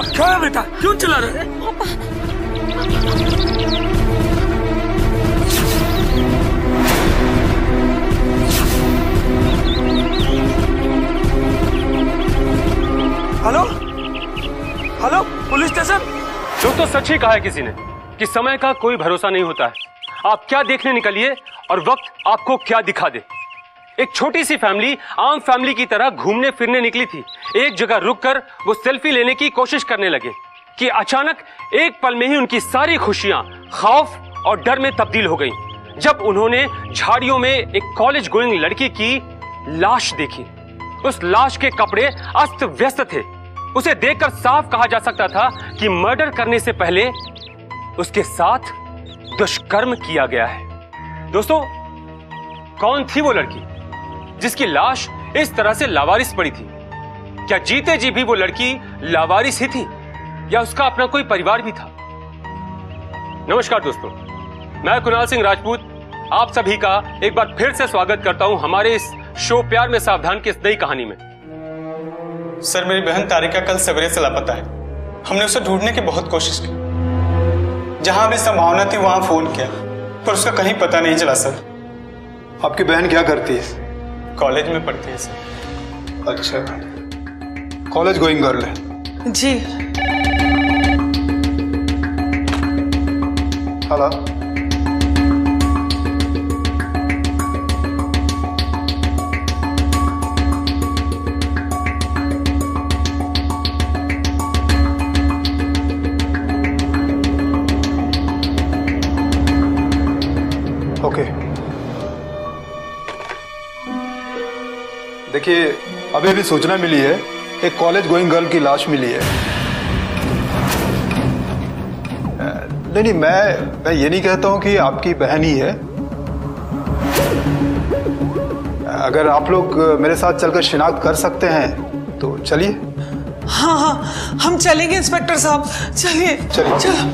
क्या है बेटा, क्यों चिल्ला रहे? Hello hello, police station. दोस्तों, सच ही कहा है किसी ने कि समय का कोई भरोसा नहीं होता है। आप क्या देखने निकलिए और वक्त आपको क्या दिखा दे। एक छोटी सी फैमिली आम फैमिली की तरह घूमने फिरने निकली थी। एक जगह रुककर वो सेल्फी लेने की कोशिश करने लगे कि अचानक एक पल में ही उनकी सारी खुशियां खौफ और डर में तब्दील हो गईं। जब उन्होंने झाड़ियों में एक कॉलेज गोइंग लड़की की लाश देखी। उस लाश के कपड़े अस्त व्यस्त थे। उसे देखकर साफ कहा जा सकता था कि मर्डर करने से पहले उसके साथ दुष्कर्म किया गया है। दोस्तों, कौन थी वो लड़की जिसकी लाश इस तरह से लावारिस पड़ी थी? क्या जीते जी भी वो लड़की लावारिस ही थी या उसका अपना कोई परिवार भी था? नमस्कार दोस्तों, मैं कुणाल सिंह राजपूत आप सभी का एक बार फिर से स्वागत करता हूं हमारे इस शो प्यार में सावधान की इस नई कहानी में। सर, मेरी बहन तारिका कल सवेरे से लापता है। हमने उसे ढूंढने की बहुत कोशिश की। जहां भी संभावना थी वहां फोन किया, पर उसका कहीं पता नहीं चला सर। आपकी बहन क्या करती है? कॉलेज में पढ़ती है सर। अच्छा, कॉलेज गोइंग गर्ल है। जी। Hello, okay. देखिए, अभी अभी सूचना मिली है, एक कॉलेज गोइंग गर्ल की लाश मिली है। नहीं, मैं ये नहीं कहता हूं कि आपकी बहन ही है। अगर आप लोग मेरे साथ चलकर शिनाख्त कर सकते हैं तो चलिए। हाँ हाँ, हम चलेंगे इंस्पेक्टर साहब, चलिए चलिए। चलो।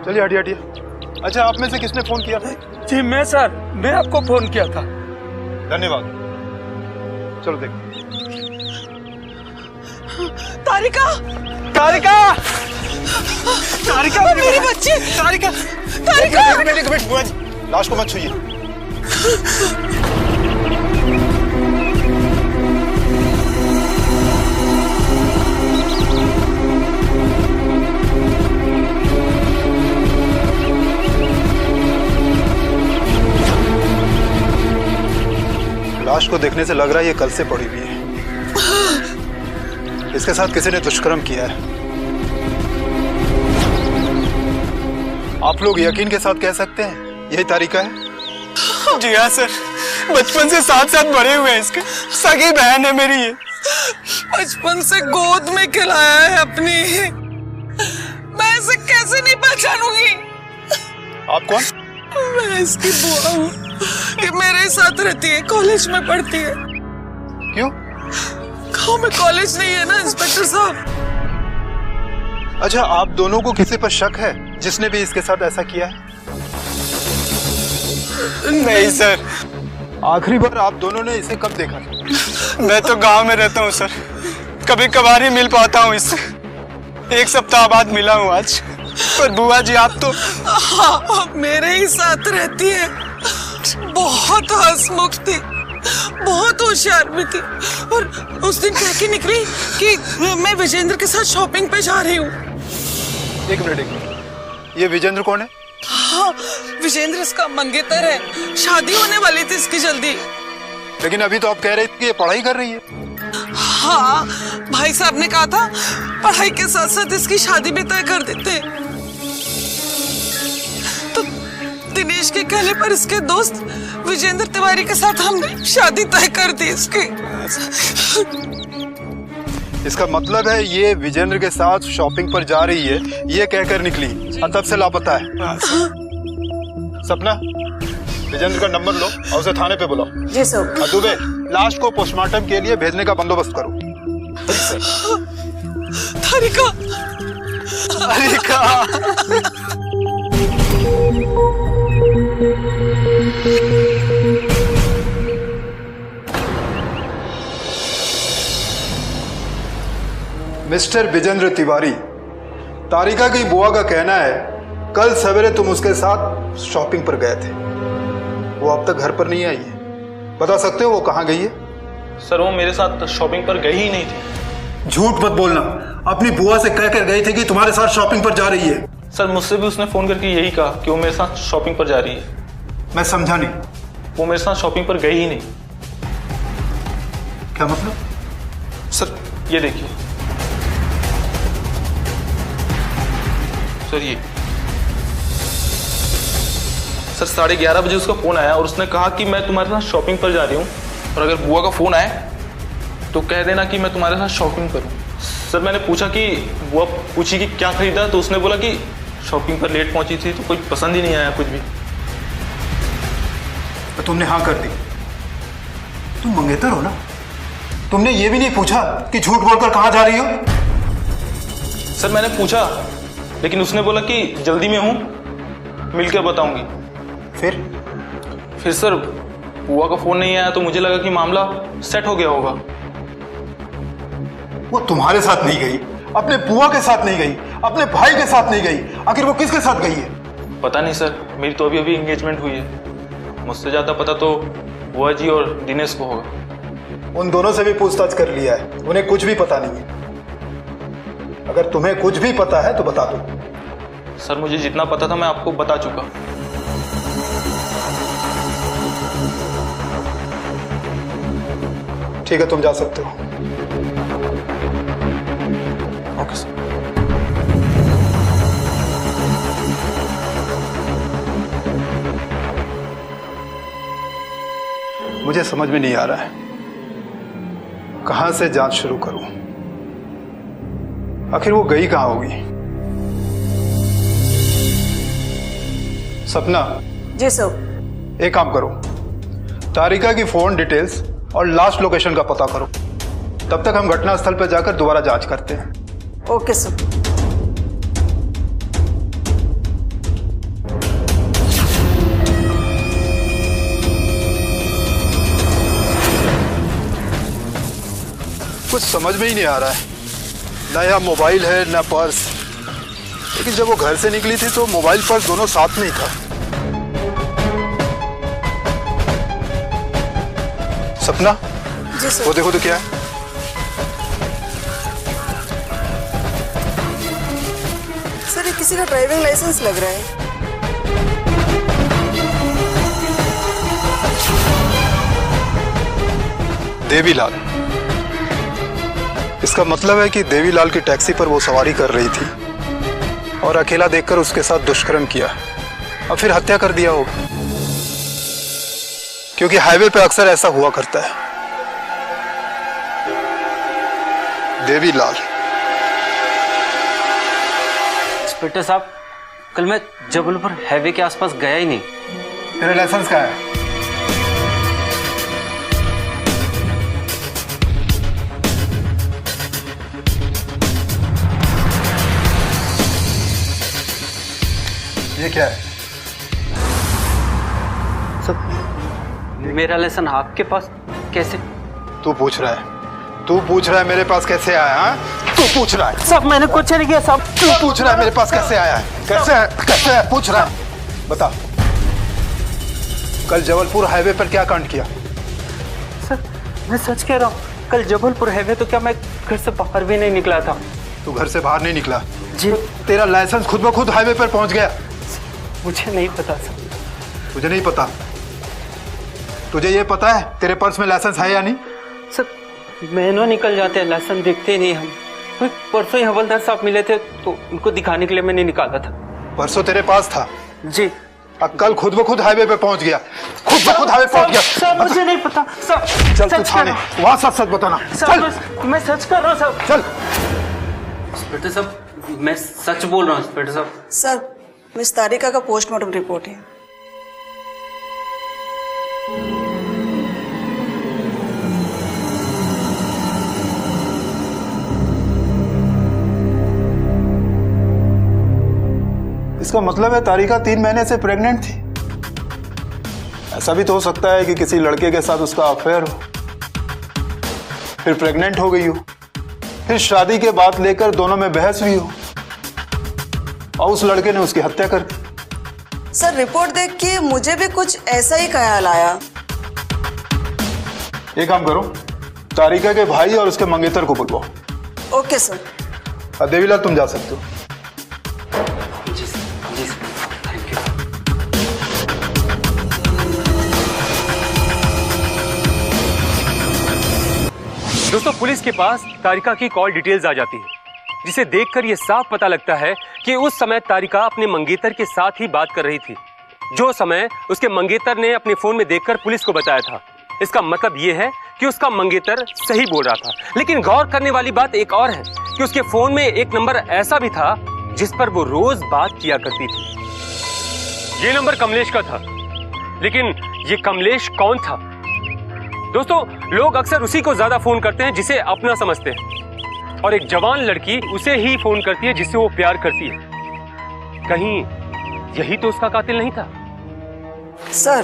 चलिए, हटिए हटिए। अच्छा, आप में से किसने फोन किया था? जी मैं सर, मैं आपको फोन किया था। धन्यवाद। चलो देख। तारिका, तारिका, तारिका मेरी बच्ची, तारिका, तारिका। बुआ जी, लाश को मत छूइए। लाश को देखने से लग रहा है ये कल से पड़ी हुई है। इसके साथ किसी ने दुष्कर्म किया है। आप लोग यकीन के साथ कह सकते हैं यही तारिका है? जी हाँ सर, बचपन से साथ साथ बड़े हुए हैं। इसके सगी बहन है मेरी ये। बचपन से गोद में खिलाया है अपनी। मैं इसे कैसे नहीं पहचानूंगी? आप कौन? मैं इसकी बुआ हूँ। ये मेरे साथ रहती है, कॉलेज में पढ़ती है। क्यों? गाँव में कॉलेज नहीं है ना इंस्पेक्टर साहब। अच्छा, आप दोनों को किसी पर शक है जिसने भी इसके साथ ऐसा किया है? नहीं सर। आखिरी बार आप दोनों ने इसे कब देखा? मैं तो गांव में रहता हूँ सर, कभी कभार ही मिल पाता हूँ इससे। 1 सप्ताह बाद मिला हूँ आज। पर बुआ जी आप तो। हाँ, मेरे ही साथ रहती है। बहुत हंसमुख थी, बहुत होशियार भी थी। और उस दिन कह के निकली कि मैं विजेंद्र के साथ शॉपिंग पे जा रही हूँ। एक मिनट, ये विजेंद्र कौन है? हाँ, विजेंद्र इसका मंगेतर है। शादी होने वाली थी इसकी जल्दी। लेकिन अभी तो आप कह रहे थे कि ये पढ़ाई कर रही है। हाँ, भाई साहब ने कहा था पढ़ाई के साथ साथ इसकी शादी भी तय कर देते। तो दिनेश के कहने पर इसके दोस्त विजेंद्र तिवारी के साथ हमने शादी तय कर दी इसकी। इसका मतलब है ये विजेंद्र के साथ शॉपिंग पर जा रही है, ये कहकर निकली और तब से लापता है। सपना, विजेंद्र का नंबर लो और उसे थाने पे बुलाओ। जी सर। दुबे, लाश को पोस्टमार्टम के लिए भेजने का बंदोबस्त करो। तारिका तारिका मिस्टर विजेंद्र तिवारी, तारिका की बुआ का कहना है कल सवेरे तुम उसके साथ शॉपिंग पर गए थे। वो अब तक घर पर नहीं आई है। बता सकते हो वो कहाँ गई है? सर वो मेरे साथ शॉपिंग पर गई ही नहीं थी। झूठ मत बोलना। अपनी बुआ से कह कर गई थी कि तुम्हारे साथ शॉपिंग पर जा रही है। सर मुझसे भी उसने फोन करके यही कहा कि वो मेरे साथ शॉपिंग पर जा रही है। मैं समझा नहीं। वो मेरे साथ शॉपिंग पर गई ही नहीं। क्या मतलब? सर ये देखिए सर, ये सर 11:30 बजे उसका फोन आया और उसने कहा कि मैं तुम्हारे साथ शॉपिंग पर जा रही हूँ और अगर बुआ का फोन आए तो कह देना कि मैं तुम्हारे साथ शॉपिंग पर हूँ। सर मैंने पूछा कि बुआ पूछी कि क्या खरीदा, तो उसने बोला कि शॉपिंग पर लेट पहुंची थी तो कुछ पसंद ही नहीं आया कुछ भी। तो तुमने हाँ कर दी। तुम मंगेतर हो ना? तुमने ये भी नहीं पूछा कि झूठ बोलकर कहाँ जा रही हो? सर मैंने पूछा लेकिन उसने बोला कि जल्दी में हूँ, मिलकर बताऊंगी। फिर सर बुआ का फोन नहीं आया तो मुझे लगा कि मामला सेट हो गया होगा। वो तुम्हारे साथ नहीं गई, अपने बुआ के साथ नहीं गई, अपने भाई के साथ नहीं गई। आखिर वो किसके साथ गई है? पता नहीं सर, मेरी तो अभी एंगेजमेंट हुई है। मुझसे ज्यादा पता तो बुआ जी और दिनेश को होगा। उन दोनों से भी पूछताछ कर लिया है, उन्हें कुछ भी पता नहीं है। अगर तुम्हें कुछ भी पता है तो बता दो। सर मुझे जितना पता था मैं आपको बता चुका। ठीक है, तुम जा सकते हो। Okay sir. मुझे समझ में नहीं आ रहा है कहां से जांच शुरू करूं। आखिर वो गई कहां होगी? सपना। जी सर। एक काम करो, तारिका की फोन डिटेल्स और लास्ट लोकेशन का पता करो। तब तक हम घटनास्थल पर जाकर दोबारा जांच करते हैं। Okay sir. कुछ समझ में ही नहीं आ रहा है। नया मोबाइल है ना पर्स, लेकिन जब वो घर से निकली थी तो मोबाइल पर्स दोनों साथ में ही था। सपना, जी सर। वो देखो तो क्या है। सर ये किसी का ड्राइविंग लाइसेंस लग रहा है। देवीलाल। इसका मतलब है कि देवीलाल की टैक्सी पर वो सवारी कर रही थी और अकेला देखकर उसके साथ दुष्कर्म किया और फिर हत्या कर दिया होगा, क्योंकि हाईवे पे अक्सर ऐसा हुआ करता है। देवीलाल। इंस्पेक्टर साहब, कल मैं जबलपुर हाईवे के आसपास गया ही नहीं। तेरा लाइसेंस कहाँ है? ये क्या है? सब मेरा लाइसेंस आपके पास कैसे? तू पूछ रहा है? तू पूछ रहा है मेरे पास कैसे आया? हाँ? तू पूछ रहा है? सब मैंने कुछ नहीं किया सब। तू पूछ रहा है मेरे पास कैसे आया है? कैसे है? पूछ रहा है। बता, कल जबलपुर हाईवे पर क्या कांड किया? सर मैं सच कह रहा हूँ, कल जबलपुर हाईवे तो क्या मैं घर से बाहर भी नहीं निकला था। तू घर से बाहर नहीं निकला? जी। तेरा लाइसेंस खुद ब खुद हाईवे पर पहुंच गया? मुझे नहीं पता सर। तुझे नहीं पता? तुझे ये पता है तेरे पर्स में लाइसेंस है या नहीं? सर महीनों निकल जाते हैं, लाइसेंस देखते ही नहीं हम। परसों ही हवलदार साहब मिले थे तो उनको दिखाने के लिए मैंने निकाला था। परसों तेरे पास था? जी। अब कल खुद ब खुद हाईवे पे पहुंच गया? खुद ब खुद हाईवे पहुंच गया? सर मुझे नहीं पता सर। चल तू थाने, वहां सच सच बताना। चल मैं सच कर रहा हूँ सर। चल। इंस्पेक्टर साहब मैं सच बोल रहा हूँ इंस्पेक्टर साहब। सर मिस तारिका का पोस्टमार्टम रिपोर्ट है। इसका मतलब है तारिका 3 महीने से प्रेग्नेंट थी। ऐसा भी तो हो सकता है कि किसी लड़के के साथ उसका अफेयर हो, फिर प्रेग्नेंट हो गई हो, फिर शादी के बाद लेकर दोनों में बहस हुई हो और उस लड़के ने उसकी हत्या कर दी। सर रिपोर्ट देख के मुझे भी कुछ ऐसा ही ख्याल आया। एक काम करो, तारिका के भाई और उसके मंगेतर को बुलवाओ। Okay sir. देवीलाल तुम जा सकते हो। जी सर, थैंक यू। दोस्तों, पुलिस के पास तारिका की कॉल डिटेल्स आ जाती है, जिसे देखकर यह साफ पता लगता है कि उस समय तारिका अपने मंगेतर के साथ ही बात कर रही थी, जो समय उसके मंगेतर ने अपने फोन में देखकर पुलिस को बताया था। इसका मतलब यह है कि उसका मंगेतर सही बोल रहा था। लेकिन गौर करने वाली बात एक और है कि उसके फोन में एक नंबर ऐसा भी था जिस पर वो रोज बात किया करती थी। ये नंबर कमलेश का था, लेकिन ये कमलेश कौन था? दोस्तों, लोग अक्सर उसी को ज्यादा फोन करते हैं जिसे अपना समझते हैं, और एक जवान लड़की उसे ही फोन करती है जिससे वो प्यार करती है। कहीं यही तो उसका कातिल नहीं था? सर,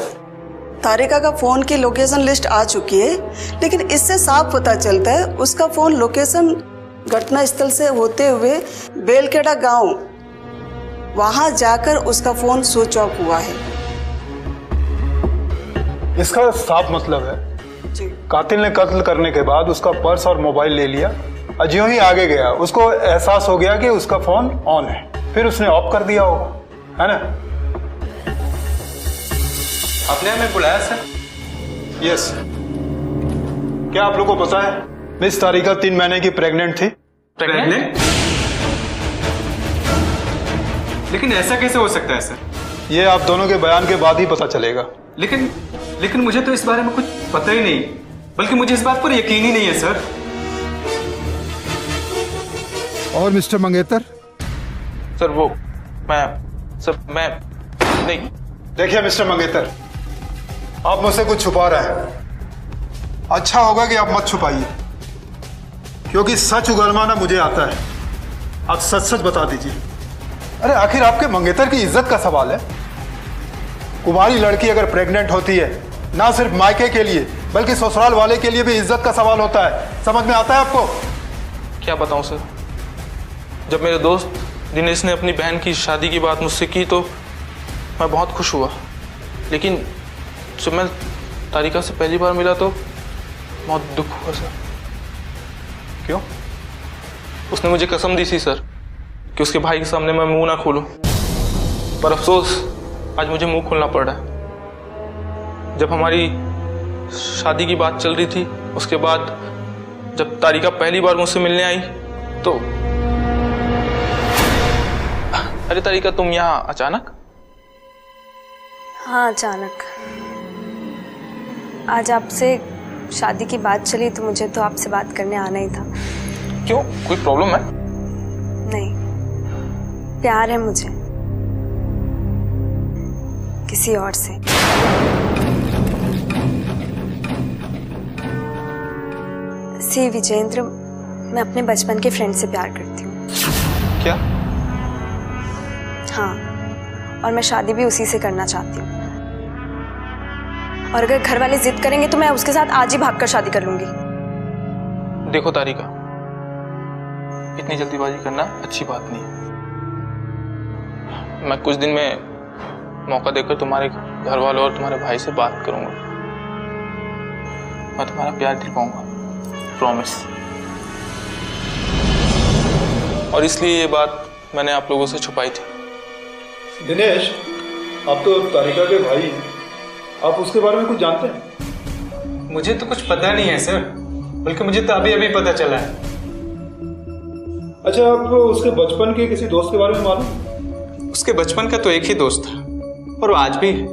तारिका का फोन की लोकेशन लिस्ट आ चुकी है, लेकिन इससे साफ पता चलता है उसका फोन लोकेशन घटना स्थल से होते हुए बेलखेड़ा गांव, वहां जाकर उसका फोन स्विच ऑफ हुआ है। इसका साफ मतलब है जी। कातिल ने कत्ल करने के बाद उसका पर्स और मोबाइल ले लिया और ज्यों ही आगे गया उसको एहसास हो गया कि उसका फोन ऑन है, फिर उसने ऑफ कर दिया होगा, है ना? आपने हमें बुलाया सर? यस। क्या आप लोगों को पता है मिस तारिका 3 महीने की प्रेग्नेंट थी? प्रेग्नेंट? लेकिन ऐसा कैसे हो सकता है सर? ये आप दोनों के बयान के बाद ही पता चलेगा। लेकिन मुझे तो इस बारे में कुछ पता ही नहीं, बल्कि मुझे इस बात पर यकीन ही नहीं है सर। और मिस्टर मंगेतर? सर मैं नहीं। देखिए मिस्टर मंगेतर, आप मुझसे कुछ छुपा रहे हैं। अच्छा होगा कि आप मत छुपाइए, क्योंकि सच उगलवाना मुझे आता है। आप सच सच बता दीजिए। अरे आखिर आपके मंगेतर की इज्जत का सवाल है। कुमारी लड़की अगर प्रेग्नेंट होती है, ना सिर्फ मायके के लिए बल्कि ससुराल वाले के लिए भी इज्जत का सवाल होता है। समझ में आता है आपको? क्या बताऊं सर, जब मेरे दोस्त दिनेश ने अपनी बहन की शादी की बात मुझसे की तो मैं बहुत खुश हुआ, लेकिन जब मैं तारिका से पहली बार मिला तो बहुत दुख हुआ सर। क्यों? उसने मुझे कसम दी थी सर कि उसके भाई के सामने मैं मुंह ना खोलूं, पर अफसोस आज मुझे मुंह खोलना पड़ रहा है। जब हमारी शादी की बात चल रही थी, उसके बाद जब तारिका पहली बार मुझसे मिलने आई तो अरे तारिका, तुम यहाँ अचानक? हाँ, अचानक। आज आपसे शादी की बात चली तो मुझे तो आपसे बात करने आना ही था। क्यों, कोई प्रॉब्लम है? नहीं, प्यार है मुझे किसी और से। सी विजेंद्र, मैं अपने बचपन के फ्रेंड से प्यार करती हूँ। क्या? हाँ, और मैं शादी भी उसी से करना चाहती हूँ, और अगर घर वाले जिद करेंगे तो मैं उसके साथ आज ही भागकर शादी कर लूंगी। देखो तारिका, इतनी जल्दीबाजी करना अच्छी बात नहीं। मैं कुछ दिन में मौका देकर तुम्हारे घर वालों और तुम्हारे भाई से बात करूंगा। मैं तुम्हारा प्यार दिलवाऊंगा, प्रॉमिस। और इसलिए ये बात मैंने आप लोगों से छुपाई थी। दिनेश, आप तो तारिका के भाई हैं, आप उसके बारे में कुछ जानते हैं? मुझे तो कुछ पता नहीं है सर, बल्कि मुझे तो अभी अभी पता चला है। अच्छा, आप उसके बचपन के किसी दोस्त के बारे में मालूम? उसके बचपन का तो एक ही दोस्त था, और वो आज भी है,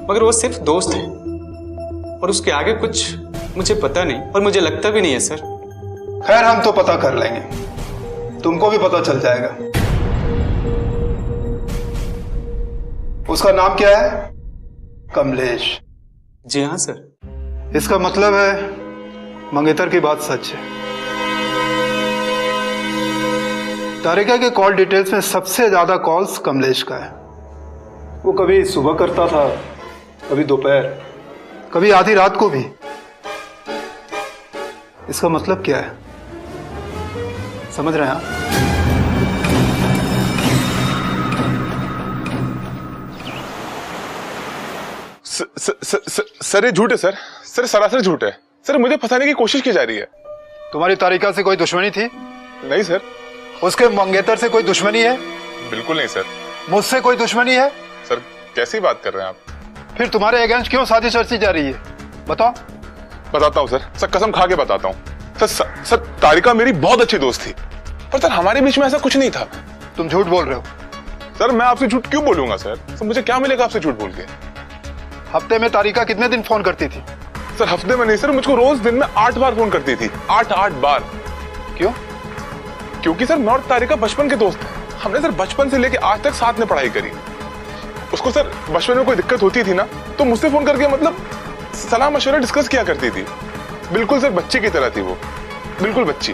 मगर वो सिर्फ दोस्त है, और उसके आगे कुछ मुझे पता नहीं, और मुझे लगता भी नहीं है सर। खैर, हम तो पता कर लेंगे, तुमको भी पता चल जाएगा। उसका नाम क्या है? कमलेश। जी हाँ सर। इसका मतलब है मंगेतर की बात सच है। तारिका के कॉल डिटेल्स में सबसे ज्यादा कॉल्स कमलेश का है। वो कभी सुबह करता था, कभी दोपहर, कभी आधी रात को भी। इसका मतलब क्या है, समझ रहे हैं आप? सर ये झूठ है सर। सर सरासर झूठ है सर। मुझे फंसाने की कोशिश की जा रही है। तुम्हारी तारिका से कोई दुश्मनी थी? नहीं सर। उसके मंगेतर से कोई दुश्मनी है? बिल्कुल नहीं सर। मुझसे कोई दुश्मनी है? सर कैसी बात कर रहे हैं आप? फिर तुम्हारे अगेंस्ट क्यों साजिश रची जा रही है, बताओ। बताता हूँ सर। सर कसम खा के बताता हूँ सर। तारिका मेरी बहुत अच्छी दोस्त थी, पर सर हमारे बीच में ऐसा कुछ नहीं था। तुम झूठ बोल रहे हो। सर मैं आपसे झूठ क्यों बोलूंगा सर? मुझे क्या मिलेगा आपसे झूठ बोल के? हफ्ते में तारिका कितने दिन फोन करती थी? सर हफ्ते में नहीं सर, मुझको रोज दिन में 8 बार फोन करती थी। 8 बार। क्यों? क्योंकि सर मैं और तारिका बचपन के दोस्त हैं। हमने सर बचपन से लेके आज तक साथ में पढ़ाई करी। उसको सर बचपन में कोई दिक्कत होती थी ना, तो मुझसे फोन करके मतलब सलाह मशवरा डिस्कस किया करती थी। बिल्कुल सर बच्चे की तरह थी वो, बिल्कुल बच्ची।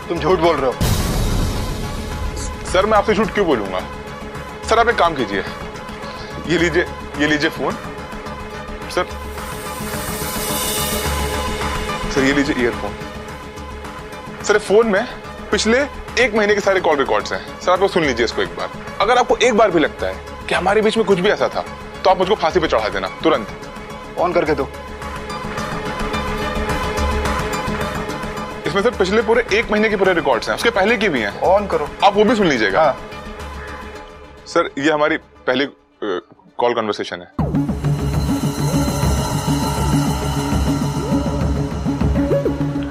तुम झूठ बोल रहे हो। सर मैं आपसे झूठ क्यों बोलूंगा? सर आप एक काम कीजिए, ये लीजिए फोन। सर ये लीजिए ईयरफोन। सर फोन में पिछले 1 महीने के सारे कॉल रिकॉर्ड्स हैं। सर आप सुन लीजिए इसको एक बार। अगर आपको एक बार भी लगता है कि हमारे बीच में कुछ भी ऐसा था, तो आप मुझको फांसी पे चढ़ा देना तुरंत। ऑन करके दो। इसमें सर पिछले पूरे 1 महीने के पूरे रिकॉर्ड्स हैं, उसके पहले की भी हैं। ऑन करो। आप वो भी सुन लीजिएगा। हाँ। सर ये हमारी पहली कॉल कन्वर्सेशन है।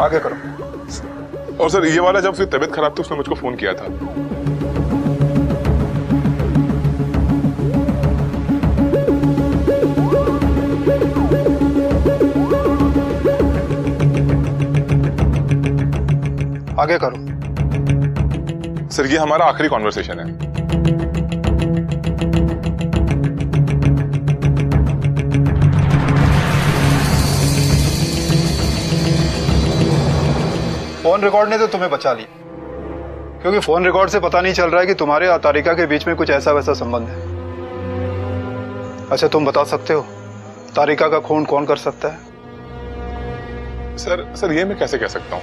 आगे करो। और सर ये वाला जब उसकी तबीयत खराब थी, उसने मुझको फोन किया था। आगे करो। सर ये हमारा आखिरी कॉन्वर्सेशन है। फोन रिकॉर्ड ने तो तुम्हें बचा ली, क्योंकि फोन रिकॉर्ड से पता नहीं चल रहा है कि तुम्हारे और तारिका के बीच में कुछ ऐसा वैसा संबंध है। अच्छा तुम बता सकते हो तारिका का खून कौन कर सकता है? सर ये मैं कैसे कह सकता हूँ?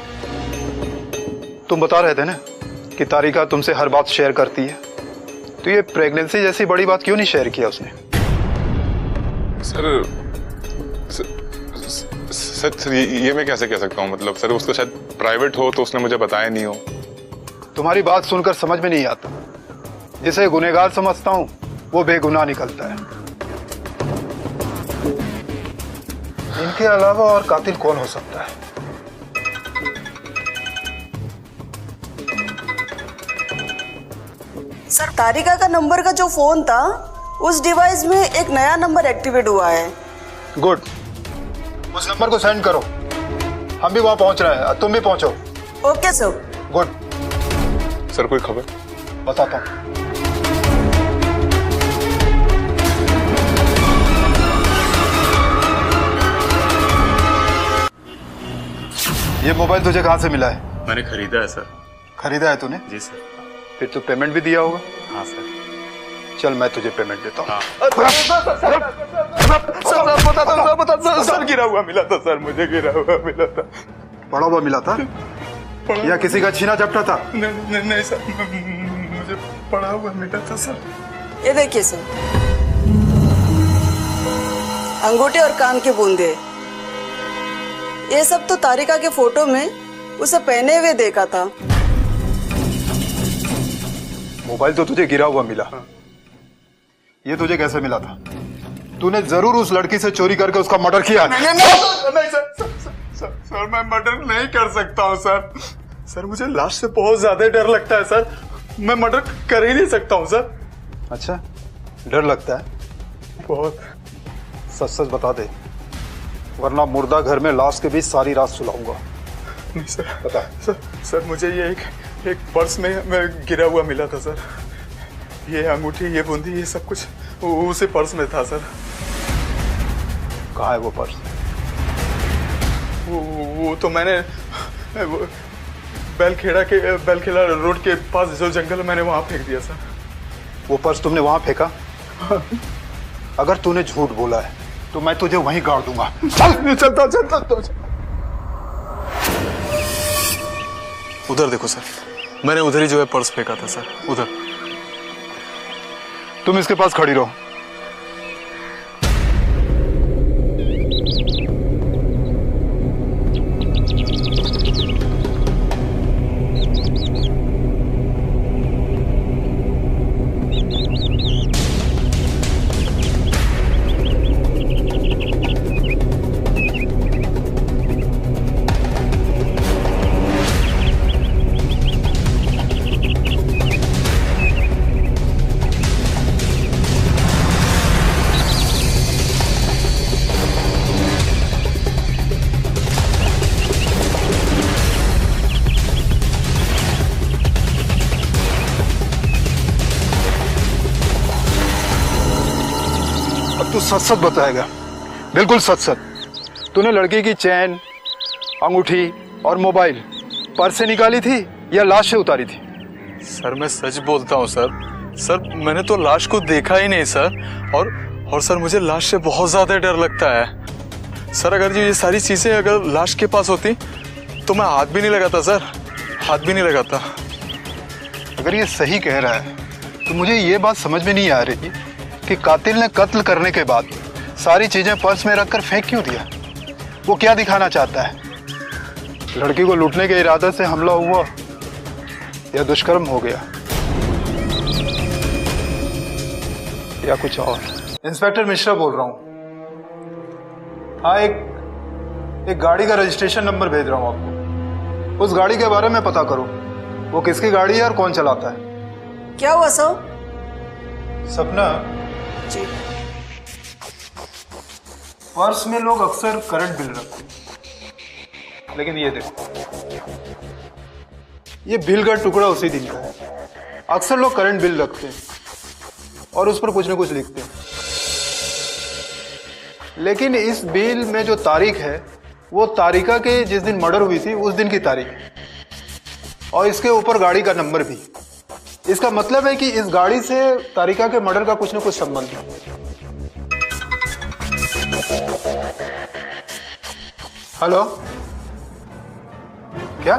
तुम बता रहे थे ना कि तारिका तुमसे हर बात शेयर करती है, तो ये प्रेगनेंसी जैसी बड़ी बात क्यों नहीं शेयर किया उसने? सर ये मैं कैसे कह सकता हूँ? मतलब सर उसका शायद प्राइवेट हो, तो उसने मुझे बताया नहीं हो। तुम्हारी बात सुनकर समझ में नहीं आता। जिसे गुनहगार समझता हूँ वो बेगुनाह निकलता है। इनके अलावा और कातिल कौन हो सकता है? सर तारिका का नंबर का जो फोन था, उस डिवाइस में एक नया नंबर एक्टिवेट हुआ है। गुड, उस नंबर को सेंड करो। हम भी वहां पहुंच रहे हैं, तुम भी पहुंचो। Okay sir. गुड। सर कोई खबर? बताता हूं। ये मोबाइल तुझे कहां से मिला है? मैंने खरीदा है सर। खरीदा है तूने? जी सर। फिर तू पेमेंट भी दिया होगा? हाँ सर। चल मैं तुझे पेमेंट देता हूँ। सर गिरा हुआ मिला था सर, मुझे गिरा हुआ मिला था। पड़ा हुआ मिला था या किसी का छीना झपटा था? नहीं सर, मुझे पड़ा हुआ मिला था सर। ये देखिए सर, अंगूठे और कान के बूंदे, ये सब तो तारिका के फोटो में उसे पहने हुए देखा था। मोबाइल तो तुझे गिरा हुआ मिला, ये तुझे कैसे मिला था? तूने जरूर उस लड़की से चोरी करके उसका मर्डर किया। नहीं सर, मैं मर्डर नहीं कर सकता हूँ सर। सर मुझे लाश से बहुत ज्यादा डर लगता है सर। मैं मर्डर कर ही नहीं सकता हूँ सर। अच्छा, डर लगता है? बहुत। सच सच बता दे, वरना मुर्दा घर में लाश के बीच सारी रात सुलाऊंगा। नहीं सर। बता। सर मुझे ये एक पर्स में गिरा हुआ मिला था सर। ये अंगूठी, ये बूंदी, ये सब कुछ उसी पर्स में था सर। कहाँ है वो पर्स? वो तो मैंने बैलखेड़ा रोड के पास जो जंगल है मैंने वहां फेंक दिया सर। वो पर्स तुमने वहां फेंका? अगर तूने झूठ बोला है तो मैं तुझे वहीं गाड़ दूंगा। चलता। उधर देखो सर, मैंने उधर ही जो है पर्स फेंका था सर, उधर। तुम इसके पास खड़ी रहो। तू सच सच बताएगा, बिल्कुल सच सच। तूने लड़की की चैन, अंगूठी और मोबाइल पर्स से निकाली थी या लाश से उतारी थी? सर मैं सच बोलता हूँ सर मैंने तो लाश को देखा ही नहीं सर। और सर मुझे लाश से बहुत ज्यादा डर लगता है सर। अगर ये सारी चीजें अगर लाश के पास होती तो मैं हाथ भी नहीं लगाता सर, हाथ भी नहीं लगाता। अगर ये सही कह रहा है तो मुझे ये बात समझ में नहीं आ रही कि कातिल ने कत्ल करने के बाद सारी चीजें पर्स में रखकर फेंक क्यों दिया? वो क्या दिखाना चाहता है? लड़की को लूटने के इरादे से हमला हुआ या दुष्कर्म हो गया या कुछ और? इंस्पेक्टर मिश्रा बोल रहा हूं। हाँ, एक गाड़ी का रजिस्ट्रेशन नंबर भेज रहा हूं आपको। उस गाड़ी के बारे में पता करो, वो किसकी गाड़ी है और कौन चलाता है। क्या हुआ सर? सपना जी, पर्स में लोग अक्सर करंट बिल रखते हैं, लेकिन ये देखो, ये बिल का टुकड़ा उसी दिन का है। अक्सर लोग करंट बिल रखते हैं और उस पर कुछ ना कुछ लिखते हैं, लेकिन इस बिल में जो तारीख है वो तारिका के जिस दिन मर्डर हुई थी उस दिन की तारीख है, और इसके ऊपर गाड़ी का नंबर भी। इसका मतलब है कि इस गाड़ी से तारिका के मर्डर का कुछ न कुछ संबंध है। हेलो, क्या?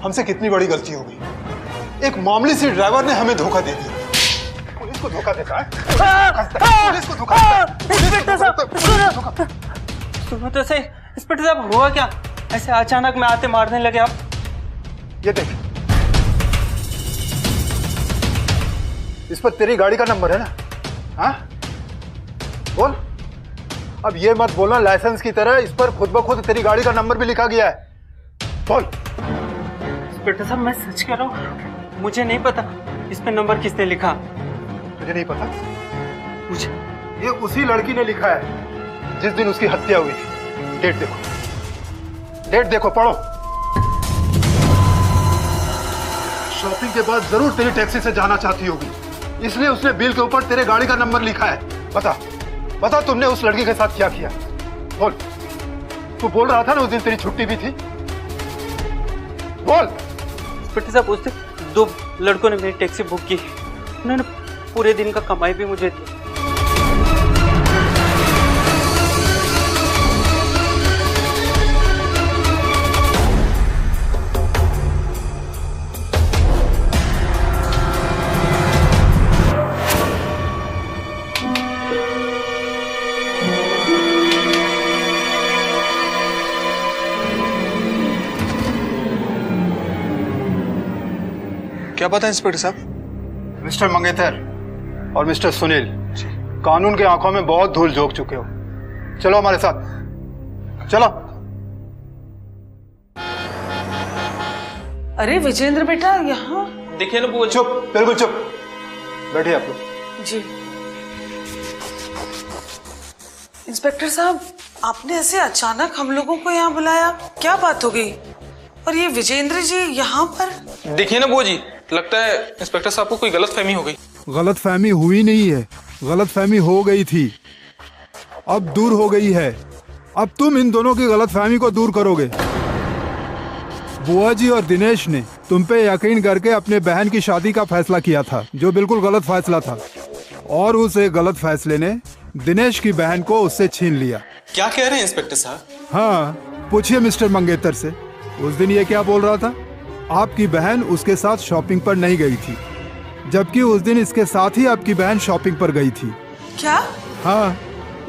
हमसे कितनी बड़ी गलती हो गई। एक मामूली सी ड्राइवर ने हमें धोखा दे दिया। पुलिस को धोखा देता है? पुलिस को धोखा देता है? सुनो तो सही, इंस्पेक्टर साहब हुआ क्या? ऐसे अचानक में आते मारने लगे आप? ये देख, इस पर तेरी गाड़ी का नंबर है ना? हाँ, बोल। अब ये मत बोलना लाइसेंस की तरह इस पर खुद ब खुद तेरी गाड़ी का नंबर भी लिखा गया है। बोल। इंस्पेक्टर साहब मैं सच कह रहा हूँ, मुझे नहीं पता इस पे नंबर किसने लिखा। तुझे नहीं पता? मुझे ये उसी लड़की ने लिखा है जिस दिन उसकी हत्या हुई थी। डेट देखो, डेट देखो, पढ़ो। शॉपिंग के बाद जरूर तेरी टैक्सी से जाना चाहती होगी, इसलिए उसने बिल के ऊपर तेरे गाड़ी का नंबर लिखा है। बता बता, तुमने उस लड़की के साथ क्या किया? बोल। तू बोल रहा था ना उस दिन तेरी छुट्टी भी थी। बोल। इंस्पेक्टर साहब उस दिन 2 लड़कों ने मेरी टैक्सी बुक की, उन्होंने पूरे दिन का कमाई भी मुझे दी। क्या पता इंस्पेक्टर साहब? मिस्टर मंगेतर और मिस्टर सुनील, कानून के आंखों में बहुत धूल झोंक चुके हो। चलो हमारे साथ, चलो। अरे विजेंद्र बेटा, यहाँ देखिए ना बुआ। चुप, बिल्कुल चुप। बैठिए आप लोग। जी। इंस्पेक्टर साहब, आपने ऐसे अचानक हम लोगों को यहाँ बुलाया, क्या बात हो गई? और ये विजेंद्र जी यहाँ पर? देखिए ना बुआ जी, लगता है इंस्पेक्टर साहब को कोई गलतफहमी हो गई। गलतफहमी हुई नहीं है, गलतफहमी हो गई थी, अब दूर हो गई है। अब तुम इन दोनों की गलतफहमी को दूर करोगे। बुआ जी और दिनेश ने तुम पे यकीन करके अपने बहन की शादी का फैसला किया था, जो बिल्कुल गलत फैसला था। और उस एक गलत फैसले ने दिनेश की बहन को उससे छीन लिया। क्या कह रहे हैं इंस्पेक्टर साहब? हाँ, पूछिए मिस्टर मंगेतर से। उस दिन ये क्या बोल रहा था? आपकी बहन उसके साथ शॉपिंग पर नहीं गई थी, जबकि उस दिन इसके साथ ही आपकी बहन शॉपिंग पर गई थी। क्या? हाँ,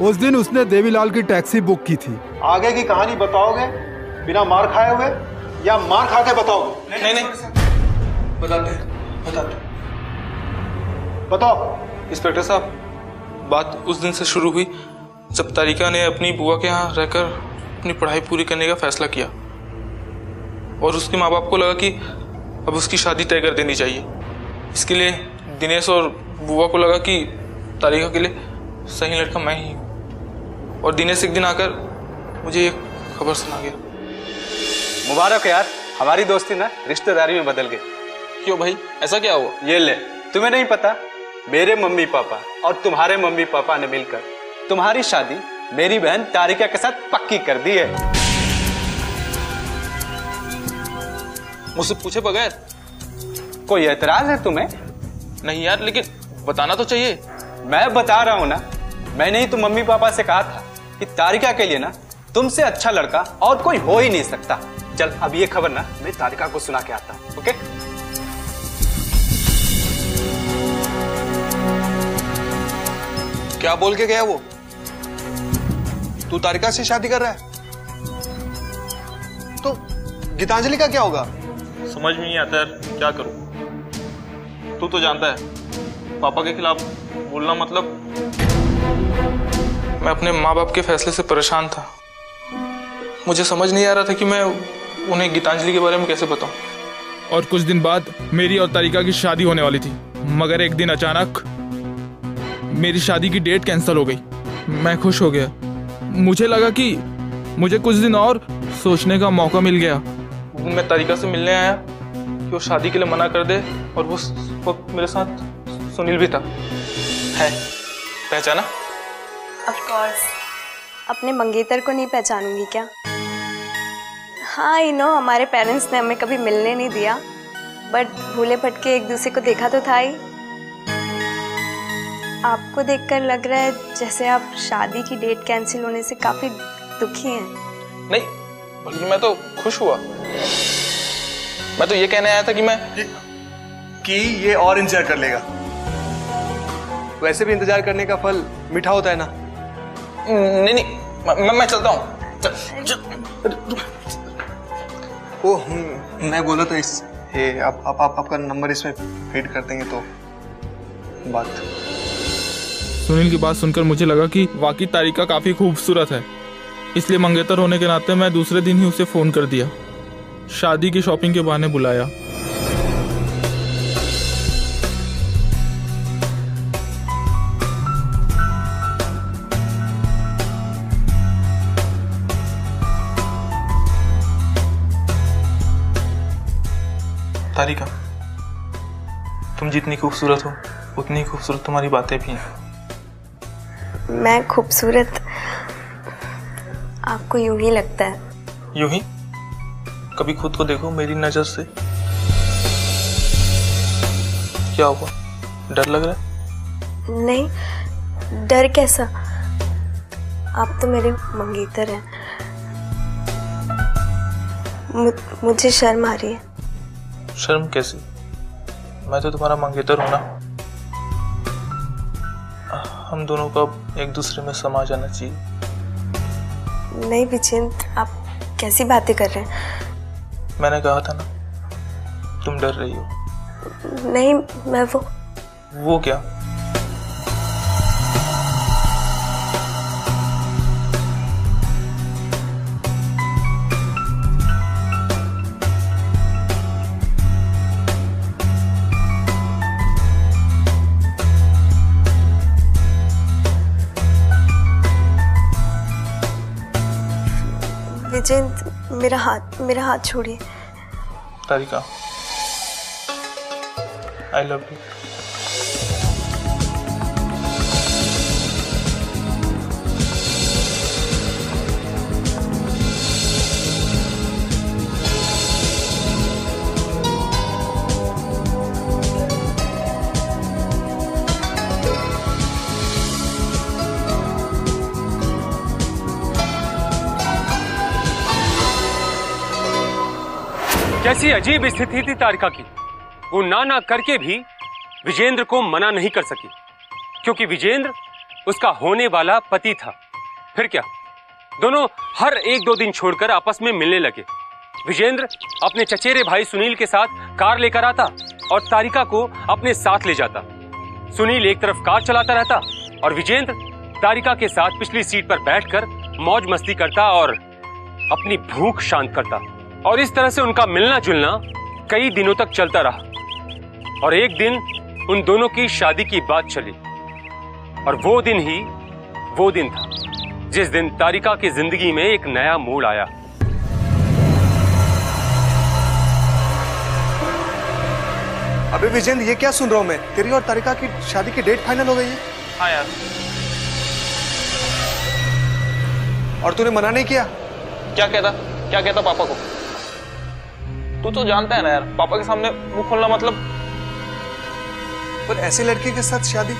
उस दिन उसने देवीलाल की टैक्सी बुक की थी। आगे की कहानी बताओगे बिना मार खाए हुए या मार खा के बताओगे? नहीं बताते बताओ। इंस्पेक्टर साहब, बात उस दिन से शुरू हुई जब तारिका ने अपनी बुआ के यहाँ रहकर अपनी पढ़ाई पूरी करने का फैसला किया और उसके माँ बाप को लगा कि अब उसकी शादी तय कर देनी चाहिए। इसके लिए दिनेश और बुआ को लगा कि तारिका के लिए सही लड़का मैं ही हूँ। और दिनेश एक दिन आकर मुझे ये खबर सुना गया। मुबारक यार, हमारी दोस्ती ना रिश्तेदारी में बदल गई। क्यों भाई, ऐसा क्या हुआ? ये ले, तुम्हें नहीं पता, मेरे मम्मी पापा और तुम्हारे मम्मी पापा ने मिलकर तुम्हारी शादी मेरी बहन तारिका के साथ पक्की कर दी है। मुझसे पूछे बगैर? कोई एतराज है तुम्हें? नहीं यार, लेकिन बताना तो चाहिए। मैं बता रहा हूं ना, मैंने ही तो मम्मी पापा से कहा था कि तारिका के लिए ना तुमसे अच्छा लड़का और कोई हो ही नहीं सकता। चल अब ये खबर ना मैं तारिका को सुना के आता हूं। ओके? क्या बोल के गया वो? तू तारिका से शादी कर रहा है? तो गीतांजलि का क्या होगा? समझ में नहीं आता यार, क्या करूं? तू तो जानता है पापा के खिलाफ बोलना मतलब। मैं अपने माँ बाप के फैसले से परेशान था। मुझे समझ नहीं आ रहा था कि मैं उन्हें गीतांजलि के बारे में कैसे बताऊं। और कुछ दिन बाद मेरी और तारिका की शादी होने वाली थी, मगर एक दिन अचानक मेरी शादी की डेट कैंसिल हो गई। मैं खुश हो गया, मुझे लगा कि मुझे कुछ दिन और सोचने का मौका मिल गया। मैं तारिका से मिलने आया कि वो शादी के लिए मना कर दे, और वो वक्त मेरे साथ सुनील भी था। है, पहचाना? ऑफ कोर्स, अपने मंगेतर को नहीं पहचानूंगी क्या? हाँ, आई नो, हमारे पेरेंट्स ने हमें कभी मिलने नहीं दिया, बट भूले भटके एक दूसरे को देखा तो था ही। आपको देखकर लग रहा है जैसे आप शादी की डेट कैंसिल होने से काफी दुखी हैं। नहीं, बल्कि मैं तो खुश हुआ। मैं तो ये कहने आया था कि ये और इंतजार कर लेगा। वैसे भी इंतजार करने का फल मीठा होता है ना। नहीं, मैं चलता हूँ। ओह, मैं बोला था आप आपका नंबर इसमें फीड कर देंगे तो बात। सुनील की बात सुनकर मुझे लगा कि वाकई तारिका काफी खूबसूरत है, इसलिए मंगेतर होने के नाते मैं दूसरे दिन ही उसे फोन कर दिया। शादी की शॉपिंग के बहाने बुलाया। तारिका, तुम जितनी खूबसूरत हो उतनी खूबसूरत तुम्हारी बातें भी हैं। मैं खूबसूरत? आपको यूं ही लगता है? यूं ही? कभी खुद को देखो मेरी नजर से। क्या हुआ, डर लग रहा है? नहीं, डर कैसा? आप तो मेरे मंगेतर हैं। मुझे शर्म आ रही है। शर्म कैसी? मैं तो तुम्हारा मंगेतर हूं ना। हम दोनों का एक दूसरे में समा जाना चाहिए। नहीं विजेंद्र, आप कैसी बातें कर रहे हैं? मैंने कहा था ना, तुम डर रही हो। नहीं, मैं वो क्या? विजेंद्र, मेरा हाथ छोड़िए। तारिका, आई लव यू। कैसी अजीब स्थिति थी तारिका की। वो ना करके भी विजेंद्र को मना नहीं कर सकी, क्योंकि विजेंद्र उसका होने वाला पति था। फिर क्या, दोनों हर 1-2 दिन छोड़कर आपस में मिलने लगे। विजेंद्र अपने चचेरे भाई सुनील के साथ कार लेकर आता और तारिका को अपने साथ ले जाता। सुनील एक तरफ कार चलाता रहता और विजेंद्र तारिका के साथ पिछली सीट पर बैठकर मौज मस्ती करता और अपनी भूख शांत करता। और इस तरह से उनका मिलना जुलना कई दिनों तक चलता रहा। और एक दिन उन दोनों की शादी की बात चली, और वो दिन था जिस दिन तारिका की जिंदगी में एक नया मोड़ आया। अबे विजेंद्र, ये क्या सुन रहा हूं मैं? तेरी और तारिका की शादी की डेट फाइनल हो गई है? हाँ यार। और तूने मना नहीं किया? क्या कहता पापा को? तू तो जानता है ना यार, पापा के सामने मुंह खोलना मतलब। पर ऐसी लड़की के साथ शादी?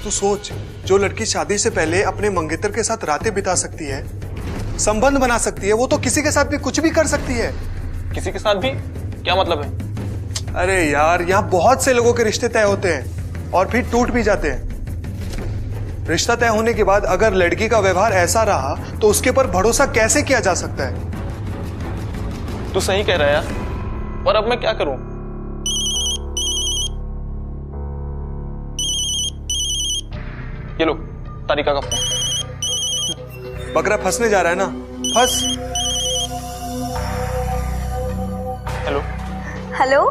तू सोच, जो लड़की शादी से पहले अपने मंगेतर के साथ रातें बिता सकती है, संबंध बना सकती है, वो तो किसी के साथ भी कुछ भी कर सकती है। किसी के साथ भी? क्या मतलब है? अरे यार, यहाँ बहुत से लोगों के रिश्ते तय होते हैं और फिर टूट भी जाते हैं। रिश्ता तय होने के बाद अगर लड़की का व्यवहार ऐसा रहा तो उसके पर भरोसा कैसे किया जा सकता है? तू सही कह रहा है यार, पर अब मैं क्या करूं? ये लो तारिका का फोन। बकरा फंसने जा रहा है ना, फंस। हेलो हेलो,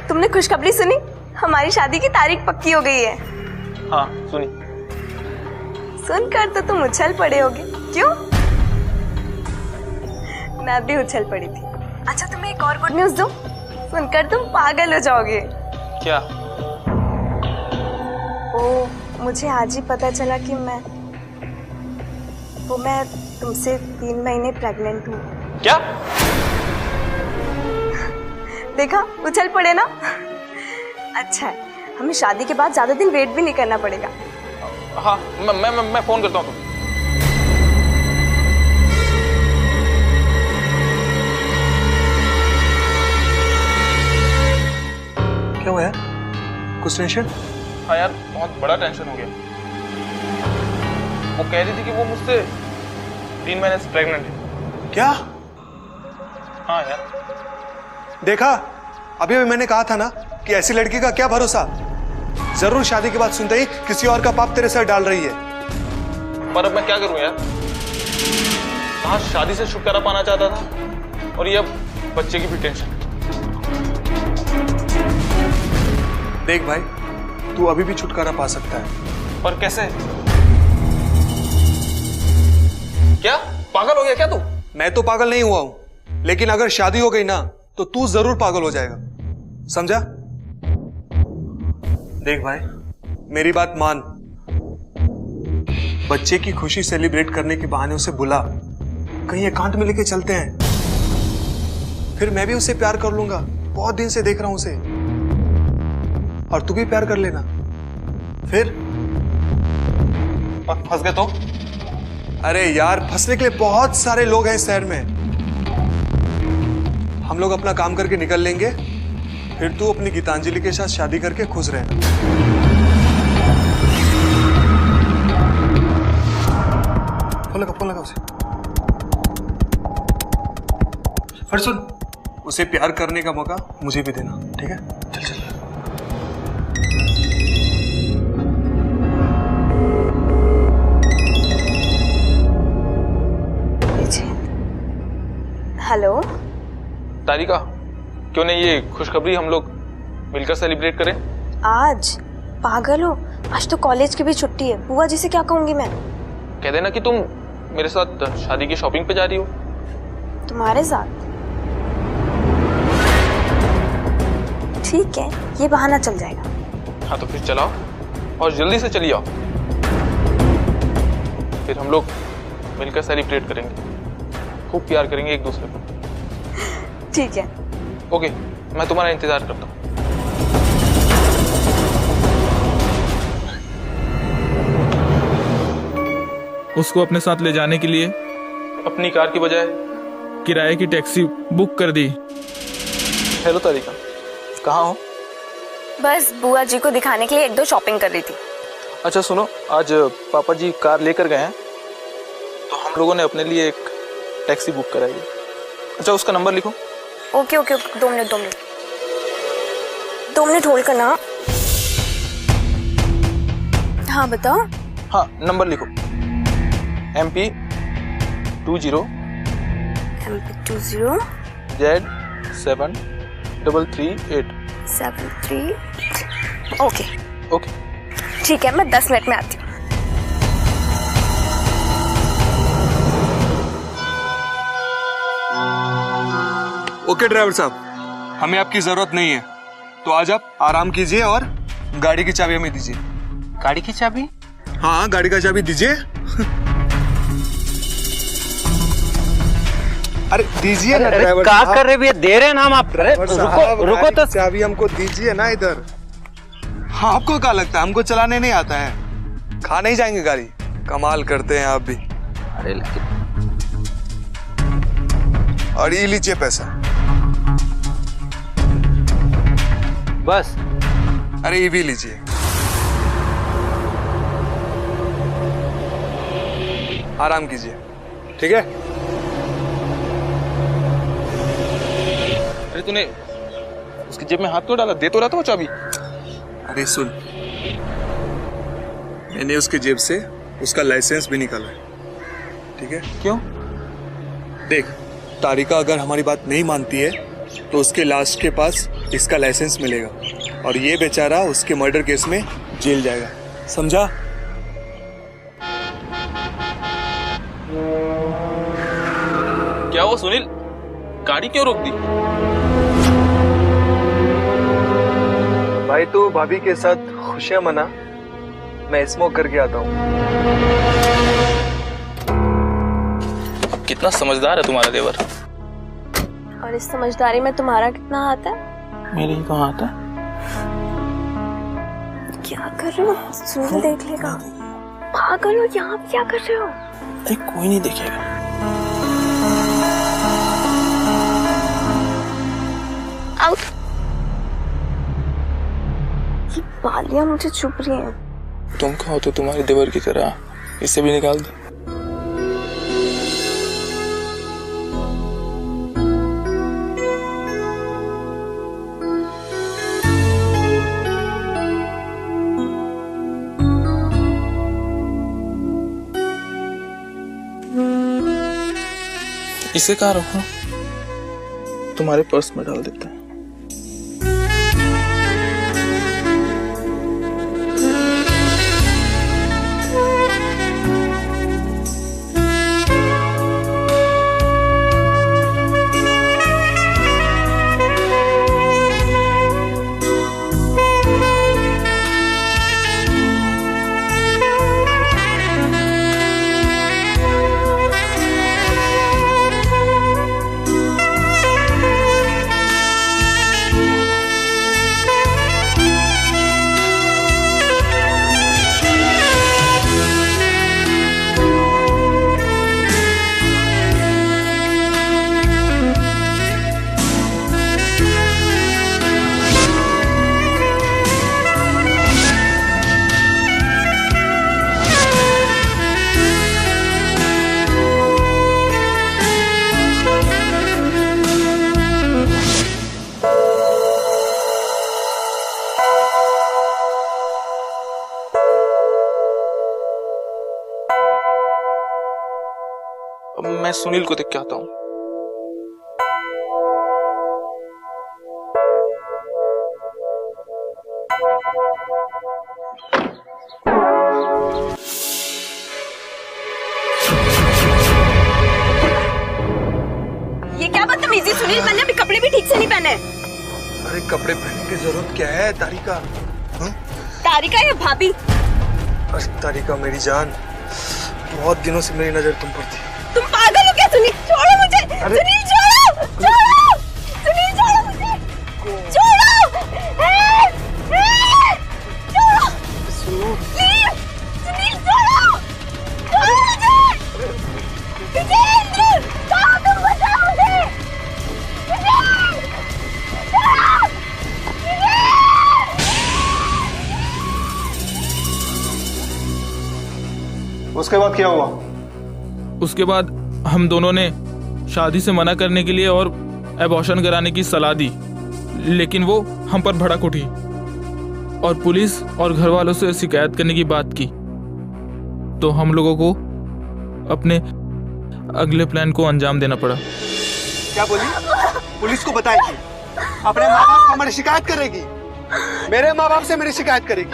तुमने खुशखबरी सुनी? हमारी शादी की तारीख पक्की हो गई है। हाँ सुनी। सुनकर तो तुम उछल पड़े होगे। क्यों? मैं भी उछल पड़ी थी। अच्छा, तुम्हें एक और गुड न्यूज दूं? सुनकर तुम पागल हो जाओगे। क्या? ओ, मुझे आज ही पता चला कि मैं तुमसे 3 महीने प्रेग्नेंट हूँ। क्या? देखा, उछल पड़े ना। अच्छा है, हमें शादी के बाद ज्यादा दिन वेट भी नहीं करना पड़ेगा। हाँ, मैं फोन करता हूँ। क्या हुआ यार? कुछ टेंशन? हाँ यार, बहुत बड़ा टेंशन हो गया। वो कह रही थी कि वो मुझसे 3 महीने से प्रेग्नेंट है। क्या? हाँ यार। देखा, अभी मैंने कहा था ना कि ऐसी लड़की का क्या भरोसा। जरूर शादी के बाद सुनते ही किसी और का पाप तेरे सर डाल रही है। पर अब मैं क्या करूं यार? कहाँ शादी से छुटकारा पाना चाहता था और ये अब बच्चे की भी टेंशन। देख भाई, तू अभी भी छुटकारा पा सकता है। पर कैसे? क्या पागल हो गया क्या तू? मैं तो पागल नहीं हुआ हूं, लेकिन अगर शादी हो गई ना तो तू जरूर पागल हो जाएगा, समझा? देख भाई, मेरी बात मान। बच्चे की खुशी सेलिब्रेट करने के बहाने उसे बुला, कहीं एकांत में लेके चलते हैं। फिर मैं भी उससे प्यार कर लूंगा। बहुत दिन से देख रहा हूं उसे, और तू भी प्यार कर लेना। फिर और फंस गए तो? अरे यार, फंसने के लिए बहुत सारे लोग हैं इस शहर में। हम लोग अपना काम करके निकल लेंगे, फिर तू अपनी गीतांजलि के साथ शादी करके खुश रहना। फोन लगा उसे। फिर सुन, उसे प्यार करने का मौका मुझे भी देना, ठीक है? चल चल। हेलो तारिका, क्यों नहीं ये खुशखबरी हम लोग मिलकर सेलिब्रेट करें? आज? पागल हो, आज तो कॉलेज की भी छुट्टी है। बुआ जी से क्या कहूंगी मैं? कह देना कि तुम मेरे साथ शादी की शॉपिंग पे जा रही हो। तुम्हारे साथ? ठीक है, ये बहाना चल जाएगा। हाँ तो फिर चलाओ और जल्दी से चली आओ, फिर हम लोग मिलकर सेलिब्रेट करेंगे, खूब प्यार करेंगे एक दूसरे को। ठीक है। ओके, मैं तुम्हारा इंतजार करता हूँ। उसको अपने साथ ले जाने के लिए अपनी कार की बजाय किराए की टैक्सी बुक कर दी। हेलो तारिका, कहाँ हो? बस बुआ जी को दिखाने के लिए एक दो शॉपिंग कर रही थी। अच्छा सुनो, आज पापा जी कार लेकर गए हैं तो हम लोगों ने अपने लिए एक टैक्सी बुक कराई है। अच्छा उसका नंबर लिखो। Okay okay, 2 minute 2 minute hold करना। हाँ बताओ। हाँ नंबर लिखो, MP 20 Z7338। 73। ओके ओके ठीक है, मैं 10 मिनट में आती हूँ। ओके ड्राइवर साहब, हमें आपकी जरूरत नहीं है, तो आज आप आराम कीजिए और गाड़ी की चाबी हमें दीजिए। गाड़ी की चाबी? हाँ गाड़ी का चाबी दीजिए। अरे दीजिए ना ड्राइवर साहब। क्या कर रहे भैया, दे रहे हैं ना हम आप। रुको तो, चाबी हमको दीजिए ना इधर। हाँ आपको क्या लगता है हमको चलाने नहीं आता है? खा नहीं जाएंगे गाड़ी? कमाल करते हैं आप भी। अरे लेकिन और ये लीजिए पैसा। बस? अरे ये भी लीजिए। आराम कीजिए, ठीक है? अरे तूने उसकी जेब में हाथ क्यों डाला? दे तो रहा था वो चाबी। अरे सुन, मैंने उसके जेब से उसका लाइसेंस भी निकाला है, ठीक है? क्यों? देख, तारिका अगर हमारी बात नहीं मानती है तो उसके लास्ट के पास इसका लाइसेंस मिलेगा और ये बेचारा उसके मर्डर केस में जेल जाएगा, समझा? क्या वो सुनील, गाड़ी क्यों रोक दी? भाई तो भाभी के साथ खुशियां मना, मैं स्मोक करके आता हूँ। कितना समझदार है तुम्हारा देवर। और इस समझदारी में तुम्हारा कितना हाथ है? मेरे ही कहाँ आता है? क्या कर रहे हो? सुनील देख लेगा। पागल हो, यहाँ पे क्या कर रहे हो? अरे कोई नहीं देखेगा। आउट। ये बालियां मुझे चुभ रही हैं। तुम कहो तो तुम्हारे देवर की तरह इसे भी निकाल दो। इसे कहाँ रखो? तुम्हारे पर्स में डाल देते हैं। मैं सुनील को देख के आता हूँ। ये क्या बदतमीजी सुनील, मैंने अभी कपड़े भी ठीक से नहीं पहने। अरे कपड़े पहनने की जरूरत क्या है तारिका? तारिका या भाभी? अरे तारिका मेरी जान, बहुत दिनों से मेरी नजर तुम पर थी। तुम पागल हो क्या सुनील? छोड़ो मुझे। सुनील छोड़ो, छोड़ो, सुनील छोड़ो मुझे, छोड़ो, छोड़ो, प्लीज, सुनील छोड़ो, छोड़ो मुझे, विजेंद्र, कहाँ तुम? बचाओ मुझे। उसके बाद क्या हुआ? उसके बाद हम दोनों ने शादी से मना करने के लिए और एबॉर्शन कराने की सलाह दी, लेकिन वो हम पर भड़क उठी और पुलिस और घर वालों से शिकायत करने की बात की। तो हम लोगों को अपने अगले प्लान को अंजाम देना पड़ा। क्या बोली? पुलिस को बताएगी? अपने माँ बाप को हमारी शिकायत करेगी? मेरे माँ बाप से मेरी शिकायत करेगी?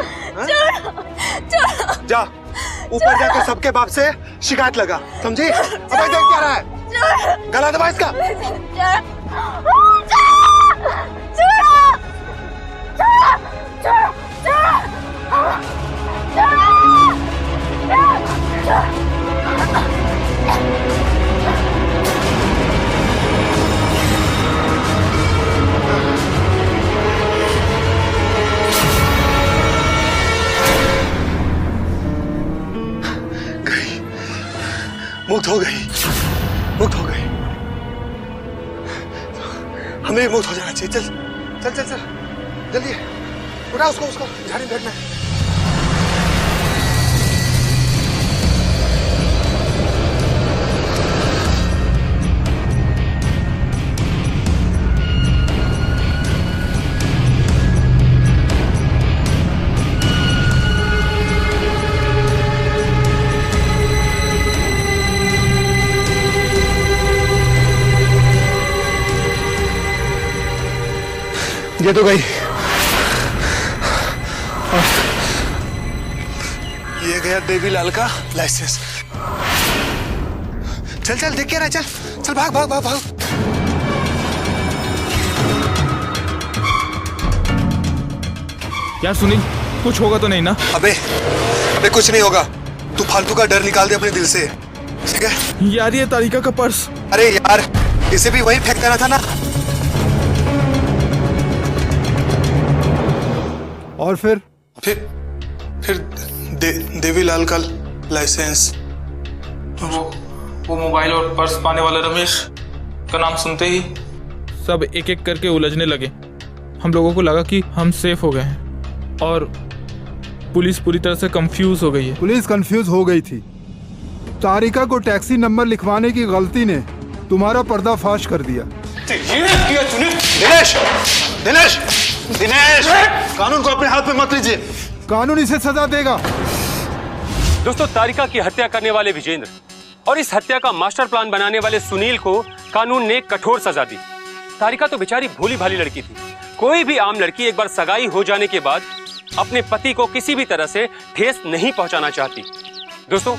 जा ऊपर जाकर सबके बाप से शिकायत लगा, समझी? अब देख क्या रहा है, गला दबा इसका। मुक्त हो गई, मुक्त हो गई। हमें भी मुक्त हो जाना चाहिए। चल चल चल चल जल्दी उठा उसको, उसको झाड़ी में बैठना है। ये तो गई, ये गया देवीलाल का लाइसेंस। चल चल देख के रहा, चल चल भाग भाग भाग भाग। यार सुनील, कुछ होगा तो नहीं ना? अबे अबे कुछ नहीं होगा, तू फालतू का डर निकाल दे अपने दिल से, ठीक है? यार ये तारिका का पर्स। अरे यार इसे भी वहीं फेंक देना था ना। और फिर देवीलाल का लाइसेंस, वो मोबाइल और पर्स पाने वाला रमेश का नाम सुनते ही सब एक एक करके उलझने लगे। हम लोगों को लगा कि हम सेफ हो गए हैं और पुलिस पूरी तरह से कंफ्यूज हो गई है। पुलिस कंफ्यूज हो गई थी। तारिका को टैक्सी नंबर लिखवाने की गलती ने तुम्हारा पर्दाफाश कर दिया। दिनेश दिनेश दिनेश, कानून को अपने हाथ में मत लीजिए। कानून इसे सजा देगा। दोस्तों, तारिका की हत्या करने वाले विजेंद्र और इस हत्या का मास्टर प्लान बनाने वाले सुनील को कानून ने कठोर सजा दी। तारिका तो बेचारी भोली भाली लड़की थी। कोई भी आम लड़की एक बार सगाई हो जाने के बाद अपने पति को किसी भी तरह से ठेस नहीं पहुंचाना चाहती। दोस्तों,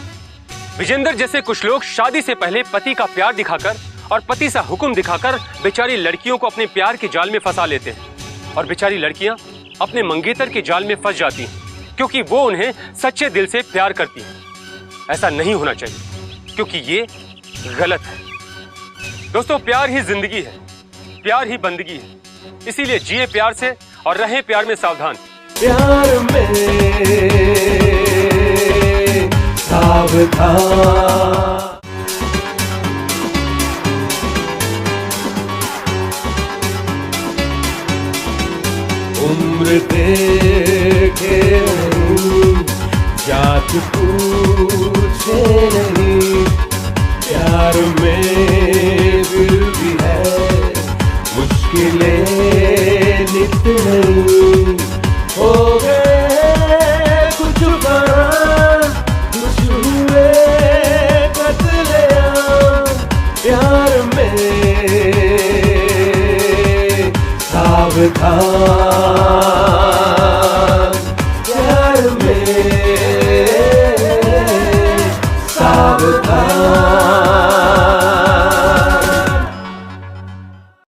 विजेंद्र जैसे कुछ लोग शादी से पहले पति का प्यार दिखाकर और पति सा हुक्म दिखाकर बेचारी लड़कियों को अपने प्यार के जाल में फंसा लेते हैं और बेचारी लड़कियां अपने मंगेतर के जाल में फंस जाती हैं क्योंकि वो उन्हें सच्चे दिल से प्यार करती हैं। ऐसा नहीं होना चाहिए क्योंकि ये गलत है। दोस्तों, प्यार ही जिंदगी है, प्यार ही बंदगी है। इसीलिए जिए प्यार से और रहें प्यार में सावधान। प्यार में सावधान। उम्र देखे नहीं, जात पूछे नहीं, प्यार में दिल भी है, मुश्किलें नित नहीं। हो गए कुछ बार, कुछ हुए कत्लेआम, प्यार में सावधान।